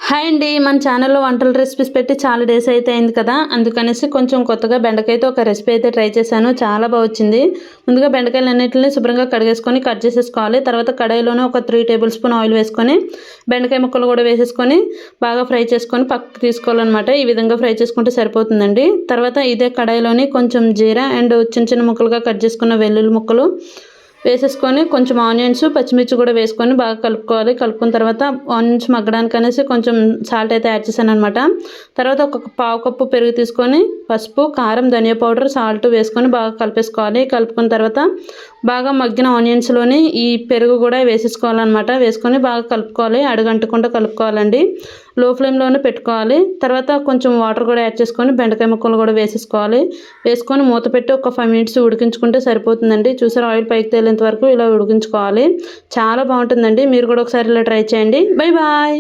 Hi అండి, మన ఛానల్లో వంటల రెసిపీస్ పెట్టి చాలా డేస్ అయితే అయింది కదా. అందుకనేసి కొంచెం కొత్తగా బెండకాయతో ఒక రెసిపీ అయితే ట్రై చేశాను. చాలా బాగా వచ్చింది. ముందుగా బెండకాయలు అన్నింటినీ శుభ్రంగా కడిగేసుకొని కట్ చేసేసుకోవాలి. తర్వాత కడాయిలోనే ఒక 3 టేబుల్ స్పూన్ ఆయిల్ వేసుకొని బెండకాయ ముక్కలు కూడా వేసేసుకొని బాగా ఫ్రై చేసుకొని పక్కకు తీసుకోవాలన్నమాట. ఈ విధంగా ఫ్రై చేసుకుంటే సరిపోతుందండి. తర్వాత ఇదే కడాయిలోని కొంచెం జీరా అండ్ చిన్న చిన్న ముక్కలుగా కట్ చేసుకున్న వెల్లుల్లి ముక్కలు వేసేసుకొని కొంచెం ఆనియన్స్ పచ్చిమిర్చి కూడా వేసుకొని బాగా కలుపుకోవాలి. కలుపుకున్న తర్వాత ఆనియన్స్ మగ్గడానికి అనేసి కొంచెం సాల్ట్ అయితే యాడ్ చేశాను అనమాట. తర్వాత ఒక పావు కప్పు పెరుగు తీసుకొని పసుపు, కారం, ధనియా పౌడర్, సాల్ట్ వేసుకొని బాగా కలిపేసుకోవాలి. కలుపుకున్న తర్వాత బాగా మగ్గిన ఆనియన్స్లోని ఈ పెరుగు కూడా వేసేసుకోవాలన్నమాట. వేసుకొని బాగా కలుపుకోవాలి. అడుగంటకుండా కలుపుకోవాలండి. లో ఫ్లేమ్లోనే పెట్టుకోవాలి. తర్వాత కొంచెం వాటర్ కూడా యాడ్ చేసుకొని బెండకాయ ముక్కలు కూడా వేసేసుకోవాలి. వేసుకొని మూత పెట్టి ఒక 5 మినిట్స్ ఉడికించుకుంటే సరిపోతుందండి. చూసారు, ఆయిల్ పైకి తేలేంత వరకు ఇలా ఉడికించుకోవాలి. చాలా బాగుంటుందండి. మీరు కూడా ఒకసారి ఇలా ట్రై చేయండి. Bye bye.